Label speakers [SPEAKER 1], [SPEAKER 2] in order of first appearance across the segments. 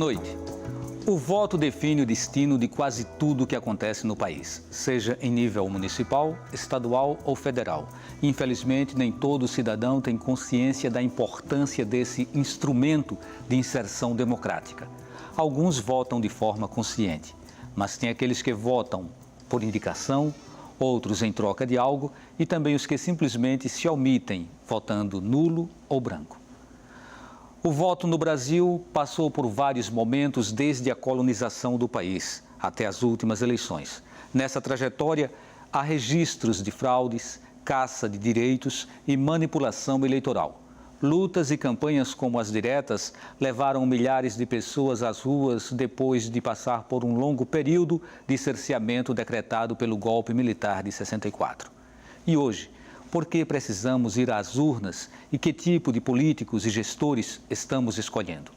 [SPEAKER 1] noite. O voto define o destino de quase tudo o que acontece no país, seja em nível municipal, estadual ou federal. Infelizmente, nem todo cidadão tem consciência da importância desse instrumento de inserção democrática. Alguns votam de forma consciente, mas tem aqueles que votam por indicação, outros em troca de algo e também os que simplesmente se omitem, votando nulo ou branco. O voto no Brasil passou por vários momentos desde a colonização do país até as últimas eleições. Nessa trajetória, há registros de fraudes, caça de direitos e manipulação eleitoral. Lutas e campanhas como as diretas levaram milhares de pessoas às ruas depois de passar por um longo período de cerceamento decretado pelo golpe militar de 64. E hoje, por que precisamos ir às urnas e que tipo de políticos e gestores estamos escolhendo?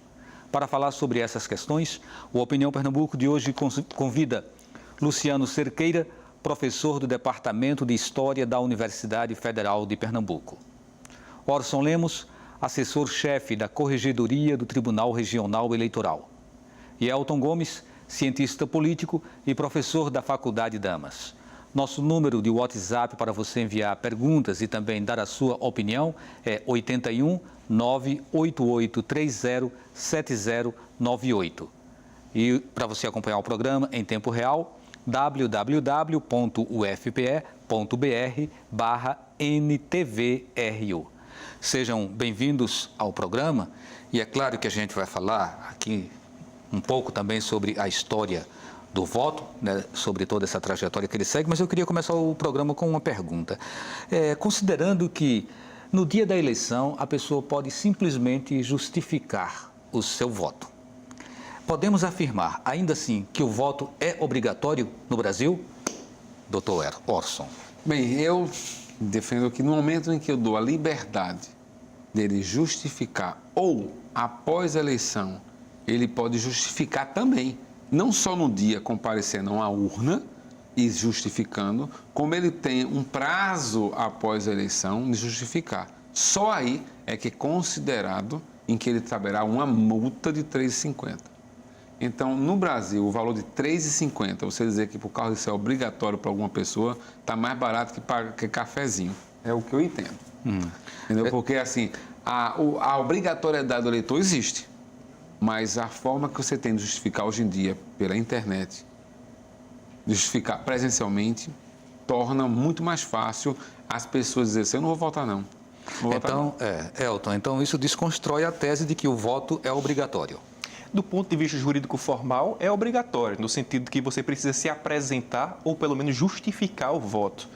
[SPEAKER 1] Para falar sobre essas questões, o Opinião Pernambuco de hoje convida Luciano Cerqueira, professor do Departamento de História da Universidade Federal de Pernambuco. Orson Lemos, assessor-chefe da Corregedoria do Tribunal Regional Eleitoral. E Elton Gomes, cientista político e professor da Faculdade Damas. Nosso número de WhatsApp para você enviar perguntas e também dar a sua opinião é 81 98830 7098. E para você acompanhar o programa em tempo real, www.ufpe.br/NTVRU. Sejam bem-vindos ao programa e é claro que a gente vai falar aqui um pouco também sobre a história do voto, né, sobre toda essa trajetória que ele segue, mas eu queria começar o programa com uma pergunta. Considerando que no dia da eleição a pessoa pode simplesmente justificar o seu voto, podemos afirmar, ainda assim, que o voto é obrigatório no Brasil? Doutor Orson.
[SPEAKER 2] Bem, eu defendo que no momento em que eu dou a liberdade dele justificar ou após a eleição, ele pode justificar também. Não só no dia comparecendo a uma urna e justificando, como ele tem um prazo após a eleição de justificar. Só aí é que é considerado em que ele saberá uma multa de R$ 3,50. Então, no Brasil, o valor de R$ 3,50, você dizer que por causa disso é obrigatório para alguma pessoa, está mais barato que cafezinho. É o que eu entendo. Entendeu? Porque, assim, a obrigatoriedade do eleitor existe. Mas a forma que você tem de justificar hoje em dia pela internet, de justificar presencialmente, torna muito mais fácil as pessoas dizerem assim, eu não vou votar não.
[SPEAKER 1] Então, Elton, então isso desconstrói a tese de que o voto é obrigatório.
[SPEAKER 3] Do ponto de vista jurídico formal, é obrigatório, no sentido de que você precisa se apresentar ou pelo menos justificar o voto.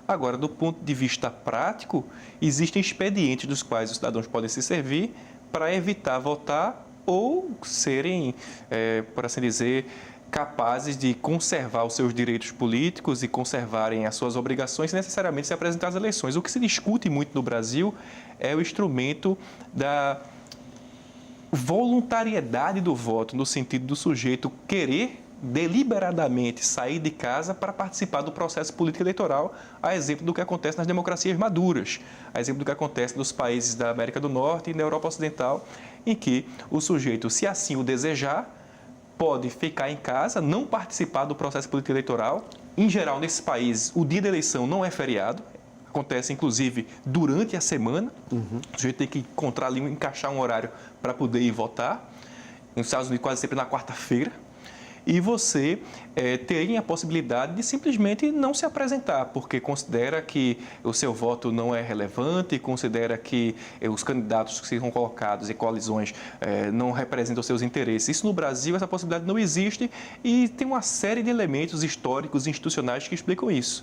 [SPEAKER 3] Agora, do ponto de vista prático, existem expedientes dos quais os cidadãos podem se servir para evitar votar ou serem, por assim dizer, capazes de conservar os seus direitos políticos e conservarem as suas obrigações sem necessariamente se apresentar às eleições. O que se discute muito no Brasil é o instrumento da voluntariedade do voto, no sentido do sujeito querer deliberadamente sair de casa para participar do processo político eleitoral, a exemplo do que acontece nas democracias maduras, a exemplo do que acontece nos países da América do Norte e na Europa Ocidental, em que o sujeito, se assim o desejar, pode ficar em casa, não participar do processo político eleitoral. Em geral, nesses países, o dia da eleição não é feriado, acontece inclusive durante a semana, o sujeito tem que encaixar um horário para poder ir votar, nos Estados Unidos quase sempre na quarta-feira, e você tem a possibilidade de simplesmente não se apresentar, porque considera que o seu voto não é relevante, considera que os candidatos que são colocados em coalizões não representam os seus interesses. Isso no Brasil, essa possibilidade não existe e tem uma série de elementos históricos e institucionais que explicam isso.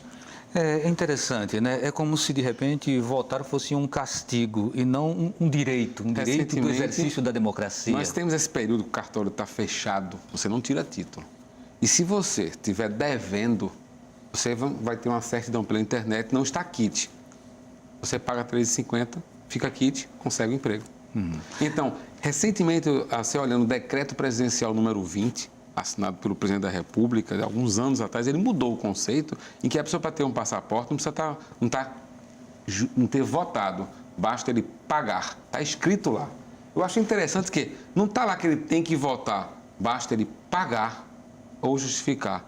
[SPEAKER 1] É interessante, né? É como se, de repente, votar fosse um castigo e não um direito do exercício da democracia.
[SPEAKER 2] Nós temos esse período que o cartório está fechado, você não tira título. E se você estiver devendo, você vai ter uma certidão pela internet, não está quite. Você paga R$ 3,50, fica quite, consegue um emprego. Então, recentemente, você olhando o decreto presidencial número 20, assinado pelo presidente da República, alguns anos atrás, ele mudou o conceito em que a pessoa, para ter um passaporte, não precisa não ter votado, basta ele pagar. Está escrito lá. Eu acho interessante que não está lá que ele tem que votar, basta ele pagar ou justificar.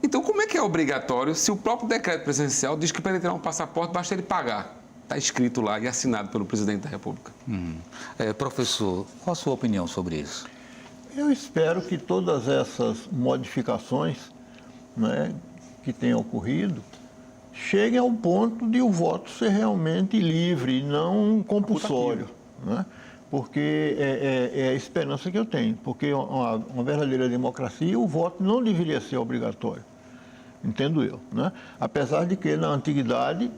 [SPEAKER 2] Então, como é que é obrigatório se o próprio decreto presidencial diz que para ele tirar um passaporte basta ele pagar? Está escrito lá e assinado pelo presidente da República.
[SPEAKER 1] Professor, qual a sua opinião sobre isso?
[SPEAKER 4] Eu espero que todas essas modificações, né, que tenham ocorrido cheguem ao ponto de o voto ser realmente livre e não compulsório, né? Porque é a esperança que eu tenho, porque uma verdadeira democracia, o voto não deveria ser obrigatório, entendo eu, né? Apesar de que na antiguidade,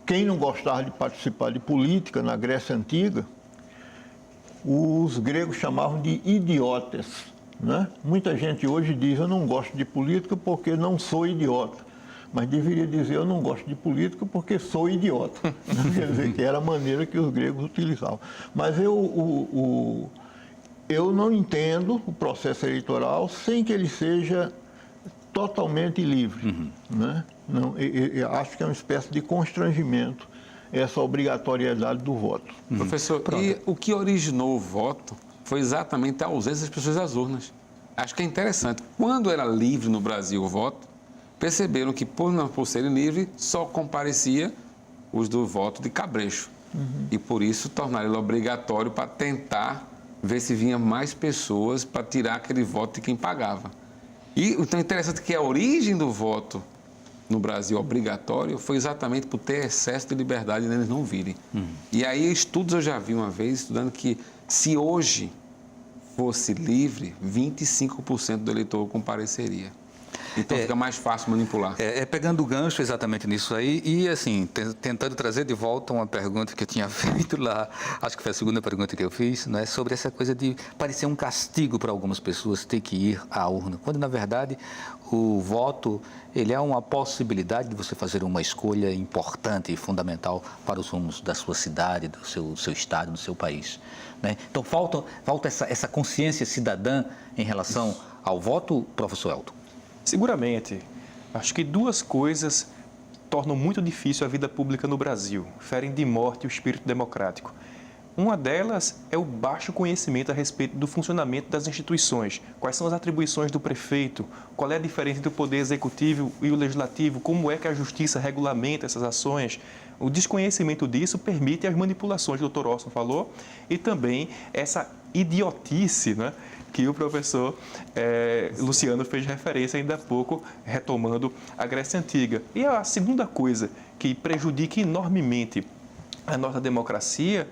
[SPEAKER 4] quem não gostava de participar de política na Grécia Antiga, os gregos chamavam de idiotas, né? Muita gente hoje diz, eu não gosto de política porque não sou idiota. Mas deveria dizer, eu não gosto de política porque sou idiota. Quer dizer, que era a maneira que os gregos utilizavam. Mas eu não entendo o processo eleitoral sem que ele seja totalmente livre. Né? Não, eu acho que é uma espécie de constrangimento essa obrigatoriedade do voto.
[SPEAKER 2] Professor, e o que originou o voto foi exatamente a ausência das pessoas das urnas. Acho que é interessante. Quando era livre no Brasil o voto, perceberam que, por serem livres, só comparecia os do voto de cabresto. E, por isso, tornaram ele obrigatório para tentar ver se vinha mais pessoas para tirar aquele voto de quem pagava. E então, é interessante que a origem do voto no Brasil obrigatório foi exatamente por ter excesso de liberdade e eles não virem. E aí, estudos eu já vi uma vez, estudando que se hoje fosse livre, 25% do eleitor compareceria. Então fica mais fácil manipular.
[SPEAKER 1] Pegando o gancho exatamente nisso aí e, assim, tentando trazer de volta uma pergunta que eu tinha feito lá, acho que foi a segunda pergunta que eu fiz, né, sobre essa coisa de parecer um castigo para algumas pessoas ter que ir à urna, quando, na verdade, o voto, ele é uma possibilidade de você fazer uma escolha importante e fundamental para os rumos da sua cidade, do seu estado, do seu país. Né? Então, falta essa consciência cidadã em relação ao voto, professor Elton.
[SPEAKER 3] Seguramente. Acho que duas coisas tornam muito difícil a vida pública no Brasil, ferem de morte o espírito democrático. Uma delas é o baixo conhecimento a respeito do funcionamento das instituições. Quais são as atribuições do prefeito? Qual é a diferença entre o poder executivo e o legislativo? Como é que a justiça regulamenta essas ações? O desconhecimento disso permite as manipulações que o Dr. Orson falou e também essa idiotice, né, que o professor Luciano fez referência ainda há pouco, retomando a Grécia Antiga. E a segunda coisa que prejudica enormemente a nossa democracia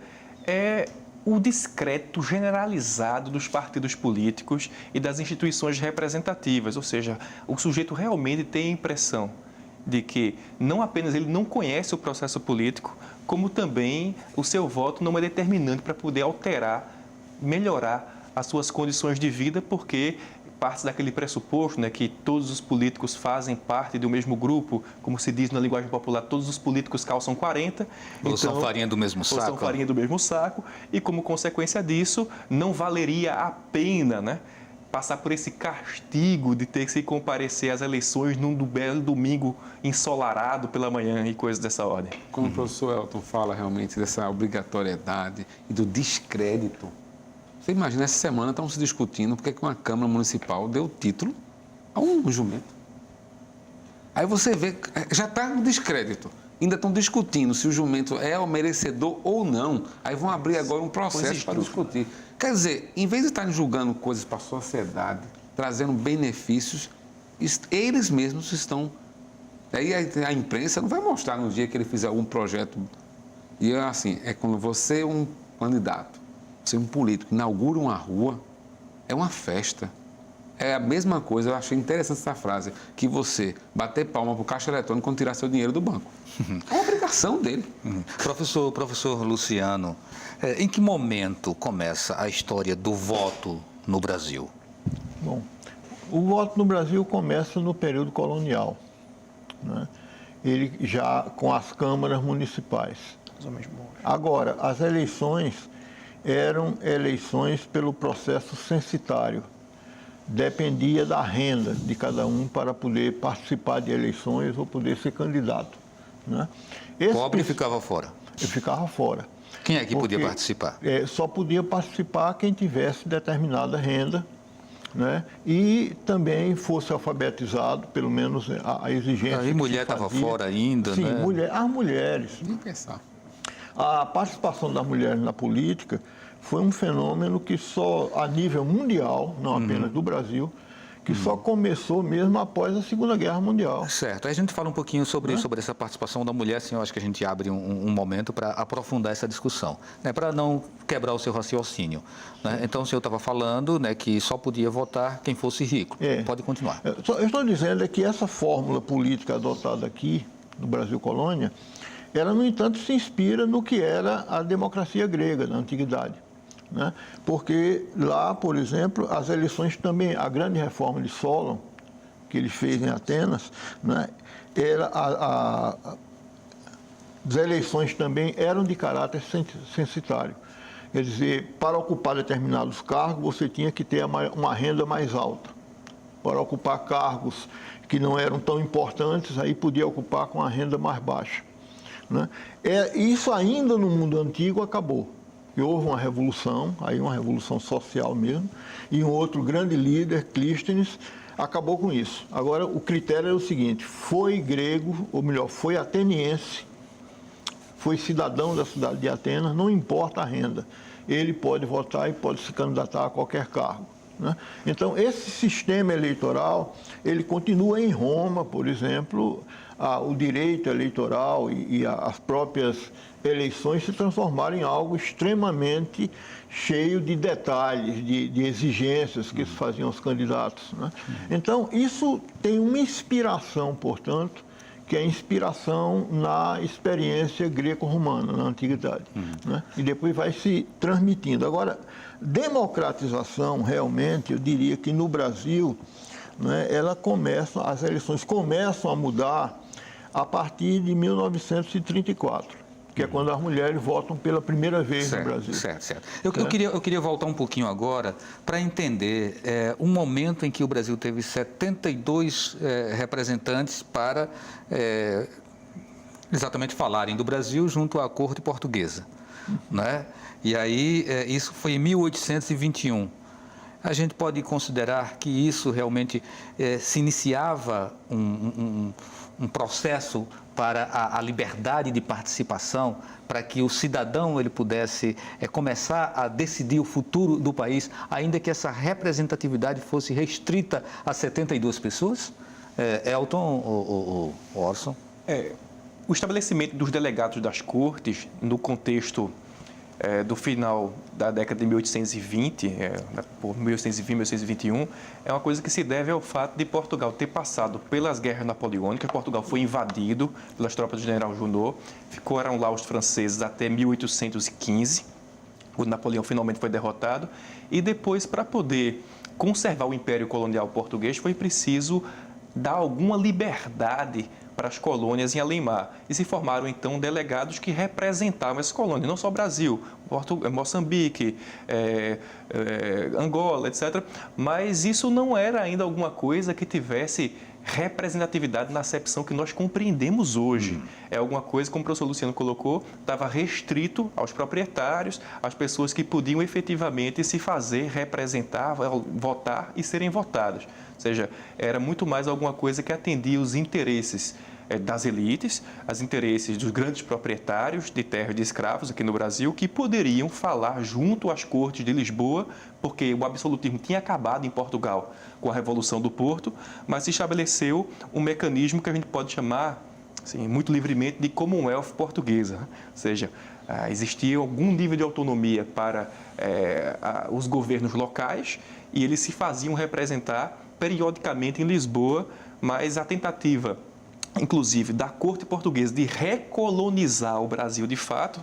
[SPEAKER 3] é o descrédito generalizado dos partidos políticos e das instituições representativas, ou seja, o sujeito realmente tem a impressão de que não apenas ele não conhece o processo político, como também o seu voto não é determinante para poder alterar, melhorar as suas condições de vida, porque parte daquele pressuposto, né, que todos os políticos fazem parte do mesmo grupo, como se diz na linguagem popular, todos os políticos calçam 40.
[SPEAKER 1] Ou são farinha do mesmo saco.
[SPEAKER 3] Ou são farinha do mesmo saco, e como consequência disso, não valeria a pena, né, passar por esse castigo de ter que se comparecer às eleições num belo domingo ensolarado pela manhã e coisas dessa ordem.
[SPEAKER 2] Quando o professor Elton fala realmente dessa obrigatoriedade e do descrédito, você imagina, essa semana estão se discutindo porque uma Câmara Municipal deu título a um jumento. Aí você vê, já está no descrédito. Ainda estão discutindo se o jumento é o merecedor ou não. Aí vão abrir agora um processo para discutir. Quer dizer, em vez de estarem julgando coisas para a sociedade, trazendo benefícios, eles mesmos estão... Aí a imprensa não vai mostrar no dia que ele fizer algum projeto. E assim, é quando você é um candidato, ser um político, inaugura uma rua, é uma festa. É a mesma coisa, eu achei interessante essa frase, que você bater palma para o caixa eletrônico quando tirar seu dinheiro do banco. É uma obrigação dele.
[SPEAKER 1] Professor Luciano, em que momento começa a história do voto no Brasil?
[SPEAKER 4] Bom, o voto no Brasil começa no período colonial, né? Ele já com as câmaras municipais. Agora, as eleições eram eleições pelo processo censitário. Dependia da renda de cada um para poder participar de eleições ou poder ser candidato, né?
[SPEAKER 1] Pobre ficava fora.
[SPEAKER 4] Eu ficava fora.
[SPEAKER 1] Quem é que podia participar?
[SPEAKER 4] Só podia participar quem tivesse determinada renda, né? E também fosse alfabetizado, pelo menos a exigência.
[SPEAKER 1] Aí mulher estava fora ainda,
[SPEAKER 4] sim,
[SPEAKER 1] né?
[SPEAKER 4] As mulheres.
[SPEAKER 2] Nem pensar.
[SPEAKER 4] A participação das mulheres na política foi um fenômeno que só, a nível mundial, não apenas do Brasil, que só começou mesmo após a Segunda Guerra Mundial.
[SPEAKER 1] Certo. Aí a gente fala um pouquinho sobre essa participação da mulher, assim, eu acho que a gente abre um momento para aprofundar essa discussão, né, para não quebrar o seu raciocínio. Né? Então, o senhor estava falando, né, que só podia votar quem fosse rico. Pode continuar.
[SPEAKER 4] Eu estou dizendo que essa fórmula política adotada aqui, no Brasil Colônia, ela, no entanto, se inspira no que era a democracia grega, na Antiguidade. Né? Porque lá, por exemplo, as eleições também, a grande reforma de Solon, que ele fez em Atenas, né, as eleições também eram de caráter censitário. Quer dizer, para ocupar determinados cargos, você tinha que ter uma renda mais alta. Para ocupar cargos que não eram tão importantes, aí podia ocupar com a renda mais baixa. Né? Isso ainda no mundo antigo acabou. E houve uma revolução, aí uma revolução social mesmo, e um outro grande líder, Clístenes, acabou com isso. Agora, o critério é o seguinte: foi grego, ou melhor, foi ateniense, foi cidadão da cidade de Atenas, não importa a renda, ele pode votar e pode se candidatar a qualquer cargo. Né? Então, esse sistema eleitoral, ele continua em Roma, por exemplo, o direito eleitoral e as próprias eleições se transformaram em algo extremamente cheio de detalhes, de exigências que se faziam aos candidatos. Né? Então, isso tem uma inspiração, portanto, que é a inspiração na experiência greco-romana, na Antiguidade. Né? E depois vai se transmitindo. Agora, democratização, realmente, eu diria que no Brasil, né, as eleições começam a mudar a partir de 1934. Que é quando as mulheres votam pela primeira vez no Brasil.
[SPEAKER 1] Certo. Eu queria voltar um pouquinho agora para entender um momento em que o Brasil teve 72 representantes para exatamente falarem do Brasil junto à corte portuguesa. Né? E aí, isso foi em 1821. A gente pode considerar que isso realmente se iniciava um processo para a liberdade de participação, para que o cidadão ele pudesse começar a decidir o futuro do país, ainda que essa representatividade fosse restrita a 72 pessoas? Elton ou Orson?
[SPEAKER 3] O estabelecimento dos delegados das cortes, no contexto do final da década de 1820, por 1820, 1821, é uma coisa que se deve ao fato de Portugal ter passado pelas guerras napoleônicas. Portugal foi invadido pelas tropas do general Junot, ficaram lá os franceses até 1815, quando Napoleão finalmente foi derrotado, e depois, para poder conservar o Império Colonial Português, foi preciso dar alguma liberdade para as colônias em além-mar. E se formaram, então, delegados que representavam essas colônias, não só o Brasil, Moçambique, Angola, etc. Mas isso não era ainda alguma coisa que tivesse representatividade na acepção que nós compreendemos hoje. É alguma coisa, como o professor Luciano colocou, estava restrito aos proprietários, às pessoas que podiam efetivamente se fazer representar, votar e serem votadas. Ou seja, era muito mais alguma coisa que atendia os interesses das elites, os interesses dos grandes proprietários de terras de escravos aqui no Brasil, que poderiam falar junto às cortes de Lisboa, porque o absolutismo tinha acabado em Portugal com a Revolução do Porto, mas se estabeleceu um mecanismo que a gente pode chamar, assim, muito livremente, de Commonwealth portuguesa. Ou seja, existia algum nível de autonomia para os governos locais e eles se faziam representar periodicamente em Lisboa, mas a tentativa, inclusive, da corte portuguesa de recolonizar o Brasil de fato,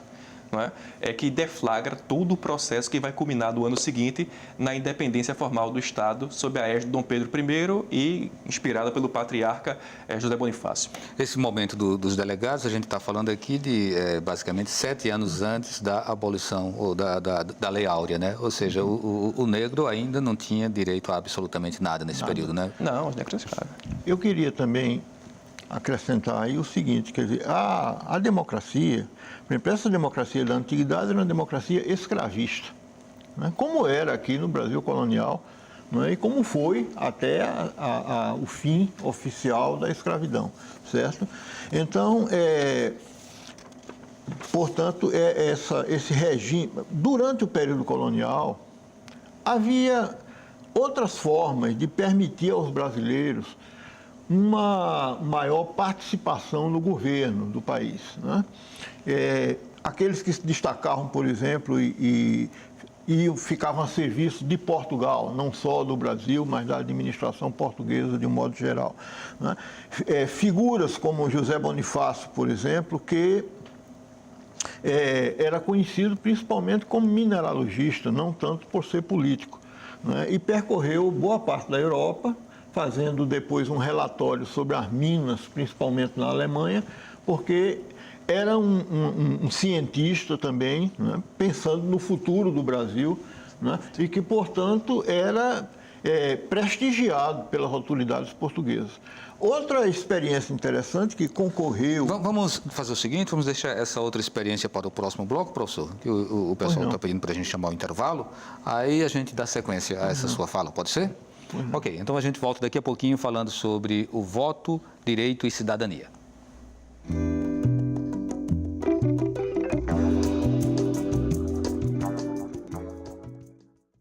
[SPEAKER 3] não é que deflagra todo o processo que vai culminar no ano seguinte na independência formal do Estado sob a égide de Dom Pedro I e inspirada pelo patriarca José Bonifácio.
[SPEAKER 1] Esse momento dos delegados, a gente está falando aqui de basicamente 7 anos antes da abolição ou da Lei Áurea, né? Ou seja, o negro ainda não tinha direito a absolutamente nada nesse período, né?
[SPEAKER 3] Não, os negros escravos.
[SPEAKER 4] Eu queria também acrescentar aí o seguinte, quer dizer, a democracia, por exemplo, essa democracia da antiguidade era uma democracia escravista, né? Como era aqui no Brasil colonial, né? E como foi até o fim oficial da escravidão, certo? Então, portanto, esse regime, durante o período colonial, havia outras formas de permitir aos brasileiros uma maior participação no governo do país, né? Aqueles que se destacavam, por exemplo, e ficavam a serviço de Portugal, não só do Brasil, mas da administração portuguesa de um modo geral, né? Figuras como José Bonifácio, por exemplo, que era conhecido principalmente como mineralogista, não tanto por ser político, né? E percorreu boa parte da Europa, fazendo depois um relatório sobre as minas, principalmente na Alemanha, porque era um cientista também, né, pensando no futuro do Brasil, né, e que, portanto, era prestigiado pelas autoridades portuguesas. Outra experiência interessante que concorreu...
[SPEAKER 1] Vamos fazer o seguinte, vamos deixar essa outra experiência para o próximo bloco, professor, que o pessoal está pedindo para a gente chamar o intervalo, aí a gente dá sequência a essa sua fala, pode ser? Ok, então a gente volta daqui a pouquinho falando sobre o voto, direito e cidadania.